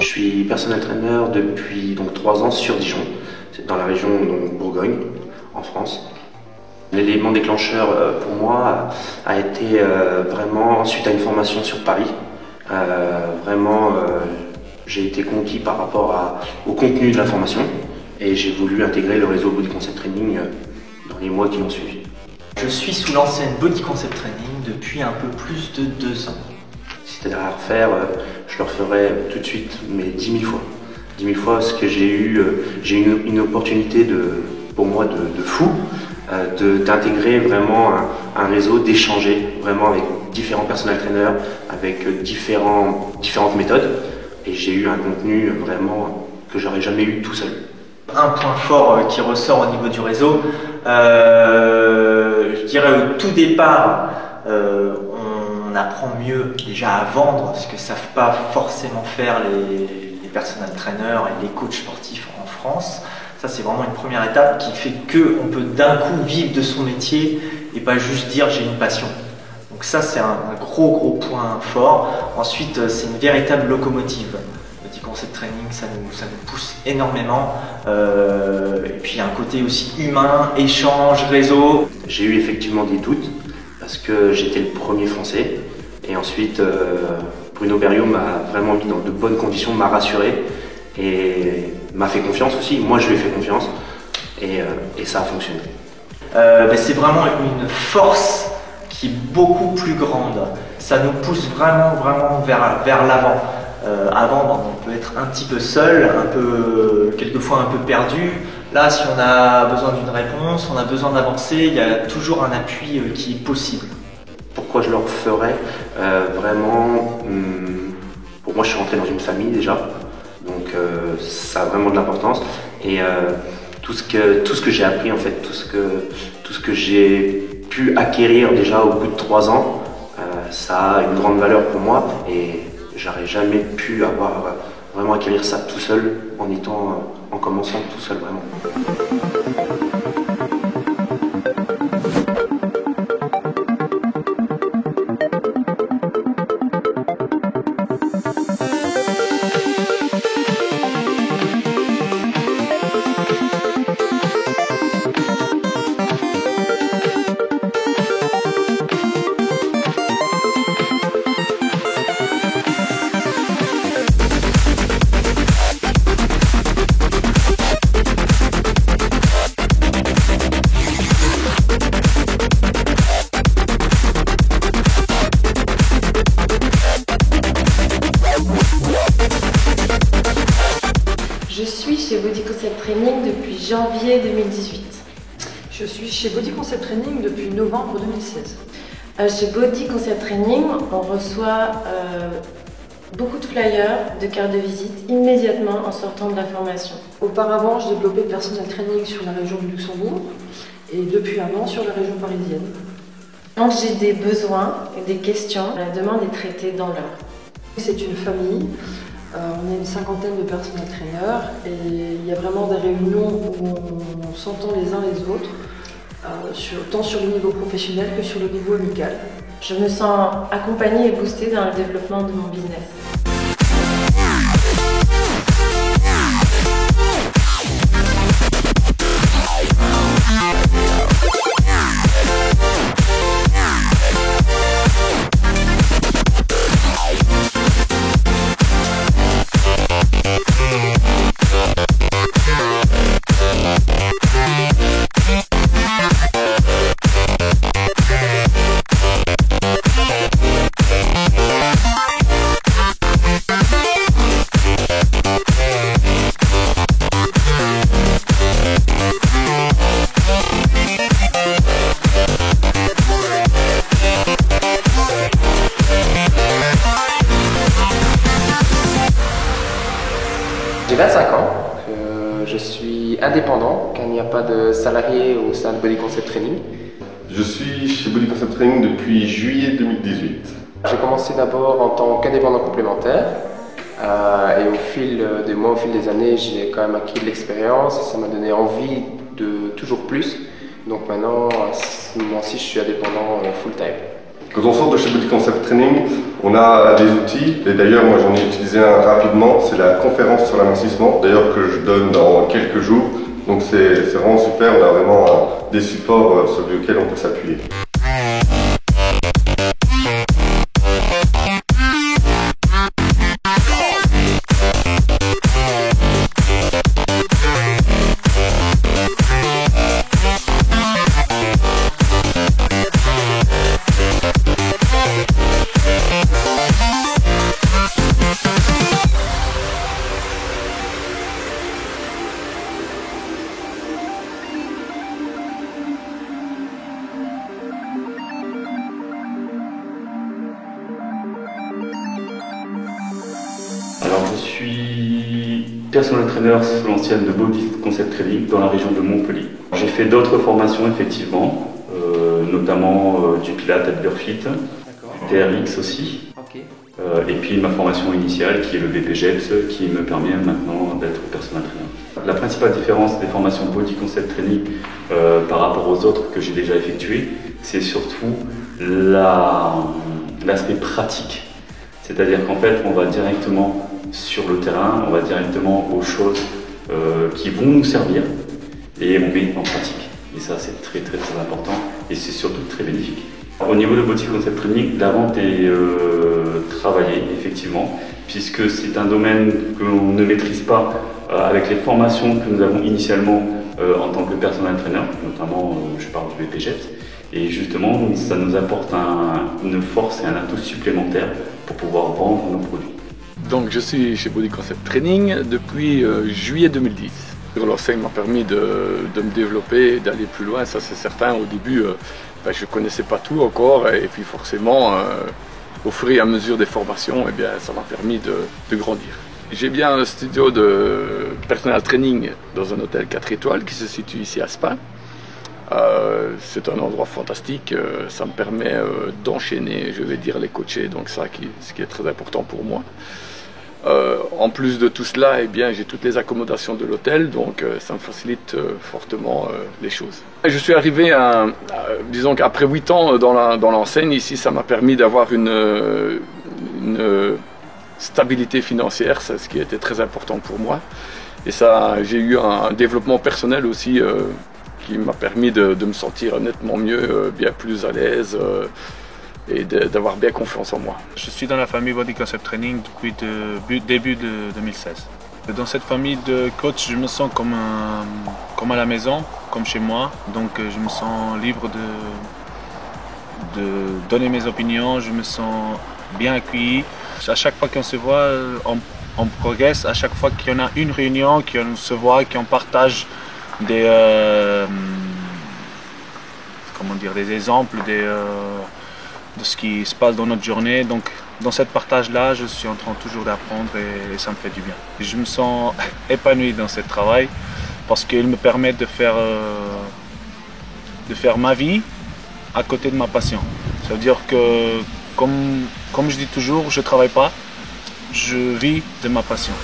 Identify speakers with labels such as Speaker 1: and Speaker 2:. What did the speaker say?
Speaker 1: Je suis personal trainer depuis 3 ans sur Dijon, c'est dans la région Bourgogne, en France. L'élément déclencheur pour moi a été vraiment suite à une formation sur Paris. J'ai été conquis par rapport au contenu de la formation et j'ai voulu intégrer le réseau Body Concept Training dans les mois qui ont suivi.
Speaker 2: Je suis sous l'enseigne Body Concept Training depuis un peu plus de 2 ans.
Speaker 1: Si c'était à refaire, je le referais tout de suite, mais 10 000 fois. 10 000 fois parce que j'ai eu une opportunité pour moi de fou, d'intégrer vraiment un réseau, d'échanger vraiment avec différents personal trainers, avec différentes méthodes. Et j'ai eu un contenu vraiment que j'aurais jamais eu tout seul.
Speaker 2: Un point fort qui ressort au niveau du réseau, je dirais au tout départ, on apprend mieux déjà à vendre, ce que ne savent pas forcément faire les personal trainers et les coachs sportifs en France. Ça, c'est vraiment une première étape qui fait qu'on peut d'un coup vivre de son métier et pas juste dire j'ai une passion. Donc ça, c'est un gros point fort. Ensuite, c'est une véritable locomotive. Body Concept Training, ça nous pousse énormément. Et puis, il y a un côté aussi humain, échange, réseau.
Speaker 1: J'ai eu effectivement des doutes parce que j'étais le premier français. Et ensuite, Bruno Berriot m'a vraiment mis dans de bonnes conditions, m'a rassuré et m'a fait confiance aussi. Moi, je lui ai fait confiance et ça a fonctionné.
Speaker 2: C'est vraiment une force qui est beaucoup plus grande. Ça nous pousse vraiment vers l'avant. Avant, on peut être un petit peu seul, quelquefois un peu perdu. Là, si on a besoin d'une réponse, on a besoin d'avancer, il y a toujours un appui qui est possible.
Speaker 1: Pourquoi je le referais vraiment, pour moi, je suis rentré dans une famille déjà, donc ça a vraiment de l'importance. Et tout ce que j'ai appris, en fait, tout ce que j'ai pu acquérir déjà au bout de 3 ans, ça a une grande valeur pour moi et j'aurais jamais pu vraiment acquérir ça tout seul en commençant tout seul vraiment.
Speaker 3: Je suis chez Body Concept Training depuis janvier 2018.
Speaker 4: Je suis chez Body Concept Training depuis novembre 2016.
Speaker 3: Chez Body Concept Training, on reçoit beaucoup de flyers, de cartes de visite immédiatement en sortant de la formation.
Speaker 4: Auparavant, je développais le personal training sur la région du Luxembourg et depuis un an sur la région parisienne.
Speaker 3: Quand j'ai des besoins et des questions, la demande est traitée dans l'heure.
Speaker 4: C'est une famille. On est une 50aine de personal trainers et il y a vraiment des réunions où on s'entend les uns les autres, tant sur le niveau professionnel que sur le niveau amical.
Speaker 3: Je me sens accompagnée et boostée dans le développement de mon business.
Speaker 5: J'ai 25 ans, je suis indépendant car il n'y a pas de salarié au sein de Body Concept Training.
Speaker 6: Je suis chez Body Concept Training depuis juillet 2018.
Speaker 5: J'ai commencé d'abord en tant qu'indépendant complémentaire et au fil des mois, au fil des années, j'ai quand même acquis de l'expérience et ça m'a donné envie de toujours plus. Donc maintenant, à ce moment-ci, je suis indépendant full-time.
Speaker 6: Quand on sort de chez Body Concept Training, on a des outils, et d'ailleurs moi j'en ai utilisé un rapidement, c'est la conférence sur l'amincissement, d'ailleurs que je donne dans quelques jours. Donc c'est vraiment super, on a vraiment des supports sur lesquels on peut s'appuyer.
Speaker 7: Alors je suis personal trainer sous l'ancienne de Body Concept Training dans la région de Montpellier. J'ai fait d'autres formations effectivement, notamment du Pilates at Burfit, du TRX aussi, et puis ma formation initiale qui est le BPGEPS qui me permet maintenant d'être personal trainer. La principale différence des formations Body Concept Training par rapport aux autres que j'ai déjà effectuées, c'est surtout l'aspect pratique. C'est-à-dire qu'en fait, on va directement sur le terrain, on va directement aux choses qui vont nous servir et on met en pratique. Et ça, c'est très important et c'est surtout très bénéfique. Au niveau de Body Concept Training, la vente est travaillée, effectivement, puisque c'est un domaine que l'on ne maîtrise pas avec les formations que nous avons initialement en tant que personal trainer, notamment, je parle du BPGEPS. Et justement, ça nous apporte une force et un atout supplémentaire pour pouvoir vendre nos produits.
Speaker 8: Donc je suis chez Body Concept Training depuis juillet 2010. L'enseigne m'a permis de me développer, d'aller plus loin, ça c'est certain. Au début, je ne connaissais pas tout encore et puis forcément, au fur et à mesure des formations, ça m'a permis de grandir. J'ai bien un studio de personal training dans un hôtel 4 étoiles qui se situe ici à Spain. C'est un endroit fantastique, ça me permet d'enchaîner, je vais dire, les coachés, donc ça ce qui est très important pour moi. En plus de tout cela, j'ai toutes les accommodations de l'hôtel, donc ça me facilite fortement les choses. Je suis arrivé, disons qu'après 8 ans dans l'enseigne, ici ça m'a permis d'avoir une stabilité financière, c'est ce qui était très important pour moi. Et ça, j'ai eu un développement personnel aussi qui m'a permis de me sentir nettement mieux, bien plus à l'aise et d'avoir bien confiance en moi.
Speaker 9: Je suis dans la famille Body Concept Training depuis début de 2016. Dans cette famille de coachs, je me sens comme à la maison, comme chez moi. Donc je me sens libre de donner mes opinions, je me sens bien accueilli. À chaque fois qu'on se voit, on progresse. À chaque fois qu'il y en a une réunion, qu'on se voit, qu'on partage des exemples de ce qui se passe dans notre journée. Donc dans cette partage-là, je suis en train toujours d'apprendre et ça me fait du bien. Je me sens épanoui dans ce travail parce qu'il me permet de faire ma vie à côté de ma passion. Ça veut dire que, comme je dis toujours, je ne travaille pas, je vis de ma passion.